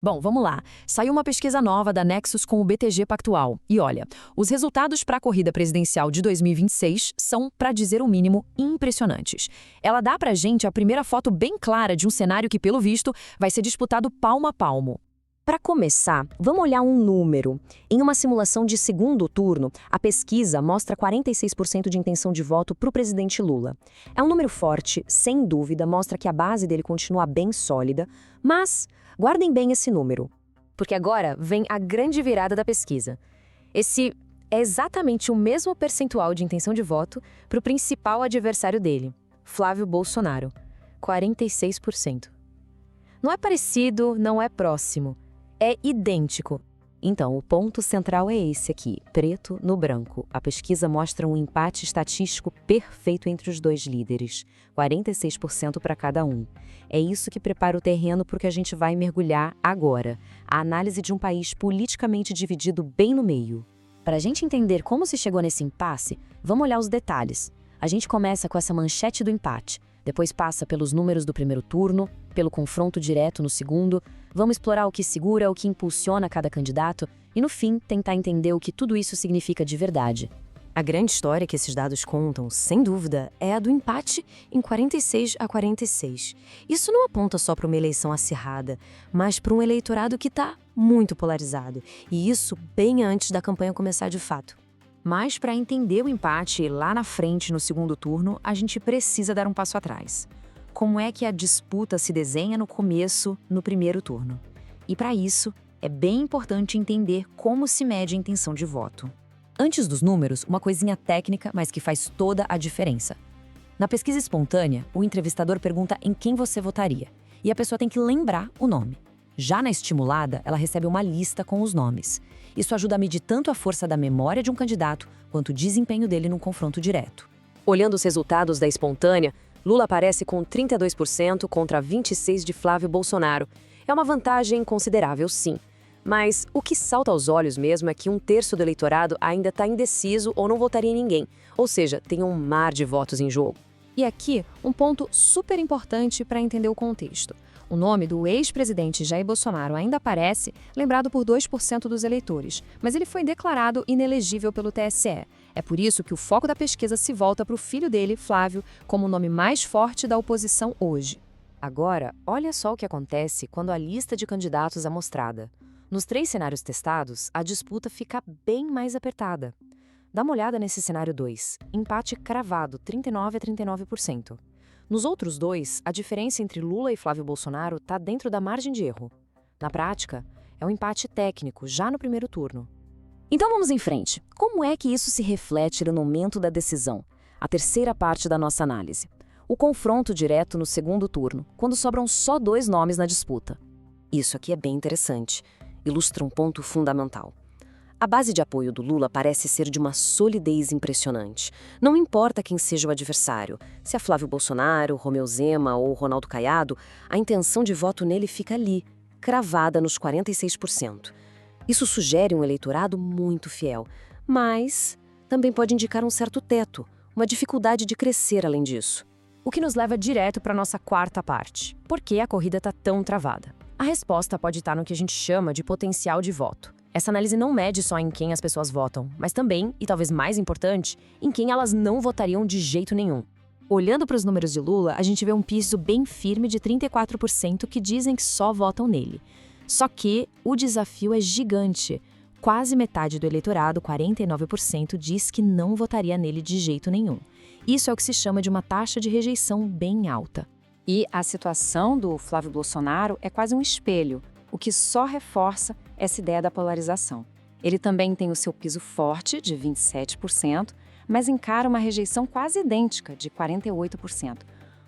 Bom, vamos lá. Saiu uma pesquisa nova da Nexus com o BTG Pactual. E olha, os resultados para a corrida presidencial de 2026 são, para dizer o mínimo, impressionantes. Ela dá pra gente a primeira foto bem clara de um cenário que, pelo visto, vai ser disputado palmo a palmo. Para começar, vamos olhar um número. Em uma simulação de segundo turno, a pesquisa mostra 46% de intenção de voto para o presidente Lula. É um número forte, sem dúvida, mostra que a base dele continua bem sólida, mas guardem bem esse número, porque agora vem a grande virada da pesquisa. Esse é exatamente o mesmo percentual de intenção de voto para o principal adversário dele, Flávio Bolsonaro, 46%. Não é parecido, não é próximo. É idêntico. Então, o ponto central é esse aqui, preto no branco. A pesquisa mostra um empate estatístico perfeito entre os dois líderes, 46% para cada um. É isso que prepara o terreno para o que a gente vai mergulhar agora, a análise de um país politicamente dividido bem no meio. Para a gente entender como se chegou nesse impasse, vamos olhar os detalhes. A gente começa com essa manchete do empate, depois passa pelos números do primeiro turno, pelo confronto direto no segundo, vamos explorar o que segura, o que impulsiona cada candidato e, no fim, tentar entender o que tudo isso significa de verdade. A grande história que esses dados contam, sem dúvida, é a do empate em 46-46. Isso não aponta só para uma eleição acirrada, mas para um eleitorado que está muito polarizado, e isso bem antes da campanha começar de fato. Mas para entender o empate lá na frente no segundo turno, a gente precisa dar um passo atrás. Como é que a disputa se desenha no começo, no primeiro turno? E para isso, é bem importante entender como se mede a intenção de voto. Antes dos números, uma coisinha técnica, mas que faz toda a diferença. Na pesquisa espontânea, o entrevistador pergunta em quem você votaria, e a pessoa tem que lembrar o nome. Já na estimulada, ela recebe uma lista com os nomes. Isso ajuda a medir tanto a força da memória de um candidato, quanto o desempenho dele num confronto direto. Olhando os resultados da espontânea, Lula aparece com 32% contra 26% de Flávio Bolsonaro. É uma vantagem considerável, sim. Mas o que salta aos olhos mesmo é que 1/3 do eleitorado ainda está indeciso ou não votaria em ninguém. Ou seja, tem um mar de votos em jogo. E aqui, um ponto super importante para entender o contexto. O nome do ex-presidente Jair Bolsonaro ainda aparece, lembrado por 2% dos eleitores, mas ele foi declarado inelegível pelo TSE. É por isso que o foco da pesquisa se volta para o filho dele, Flávio, como o nome mais forte da oposição hoje. Agora, olha só o que acontece quando a lista de candidatos é mostrada. Nos 3 cenários testados, a disputa fica bem mais apertada. Dá uma olhada nesse cenário 2, empate cravado, 39-39%. Nos outros 2, a diferença entre Lula e Flávio Bolsonaro está dentro da margem de erro. Na prática, é um empate técnico, já no primeiro turno. Então vamos em frente. Como é que isso se reflete no momento da decisão? A terceira parte da nossa análise. O confronto direto no segundo turno, quando sobram só 2 nomes na disputa. Isso aqui é bem interessante. Ilustra um ponto fundamental. A base de apoio do Lula parece ser de uma solidez impressionante. Não importa quem seja o adversário, se é Flávio Bolsonaro, Romeu Zema ou Ronaldo Caiado, a intenção de voto nele fica ali, cravada nos 46%. Isso sugere um eleitorado muito fiel, mas também pode indicar um certo teto, uma dificuldade de crescer além disso. O que nos leva direto para a nossa quarta parte. Por que a corrida está tão travada? A resposta pode estar no que a gente chama de potencial de voto. Essa análise não mede só em quem as pessoas votam, mas também, e talvez mais importante, em quem elas não votariam de jeito nenhum. Olhando para os números de Lula, a gente vê um piso bem firme de 34% que dizem que só votam nele. Só que o desafio é gigante. Quase metade do eleitorado, 49%, diz que não votaria nele de jeito nenhum. Isso é o que se chama de uma taxa de rejeição bem alta. E a situação do Flávio Bolsonaro é quase um espelho, o que só reforça essa ideia da polarização. Ele também tem o seu piso forte, de 27%, mas encara uma rejeição quase idêntica, de 48%.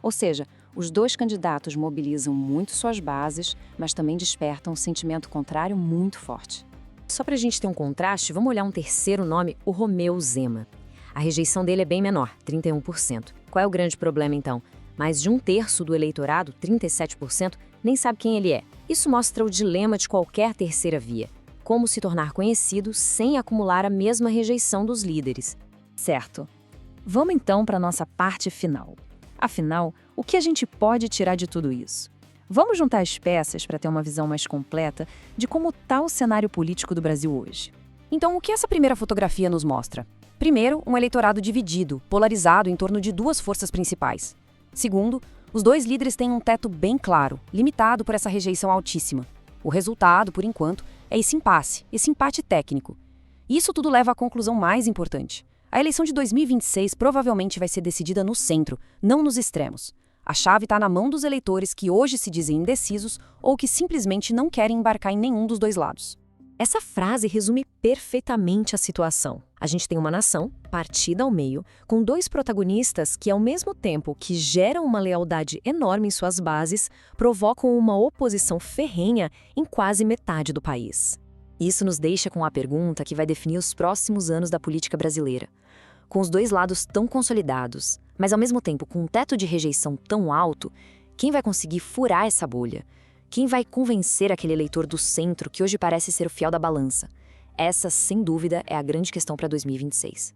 Ou seja, os 2 candidatos mobilizam muito suas bases, mas também despertam um sentimento contrário muito forte. Só para a gente ter um contraste, vamos olhar um terceiro nome, o Romeu Zema. A rejeição dele é bem menor, 31%. Qual é o grande problema, então? Mais de 1/3 do eleitorado, 37%, nem sabe quem ele é. Isso mostra o dilema de qualquer terceira via. Como se tornar conhecido sem acumular a mesma rejeição dos líderes. Certo. Vamos então para a nossa parte final. Afinal, o que a gente pode tirar de tudo isso? Vamos juntar as peças para ter uma visão mais completa de como está o cenário político do Brasil hoje. Então, o que essa primeira fotografia nos mostra? Primeiro, um eleitorado dividido, polarizado em torno de duas forças principais. Segundo, os dois líderes têm um teto bem claro, limitado por essa rejeição altíssima. O resultado, por enquanto, é esse impasse, esse empate técnico. E isso tudo leva à conclusão mais importante. A eleição de 2026 provavelmente vai ser decidida no centro, não nos extremos. A chave está na mão dos eleitores que hoje se dizem indecisos ou que simplesmente não querem embarcar em nenhum dos dois lados. Essa frase resume perfeitamente a situação. A gente tem uma nação, partida ao meio, com dois protagonistas que, ao mesmo tempo que geram uma lealdade enorme em suas bases, provocam uma oposição ferrenha em quase metade do país. Isso nos deixa com a pergunta que vai definir os próximos anos da política brasileira. Com os dois lados tão consolidados, mas ao mesmo tempo com um teto de rejeição tão alto, quem vai conseguir furar essa bolha? Quem vai convencer aquele eleitor do centro que hoje parece ser o fiel da balança? Essa, sem dúvida, é a grande questão para 2026.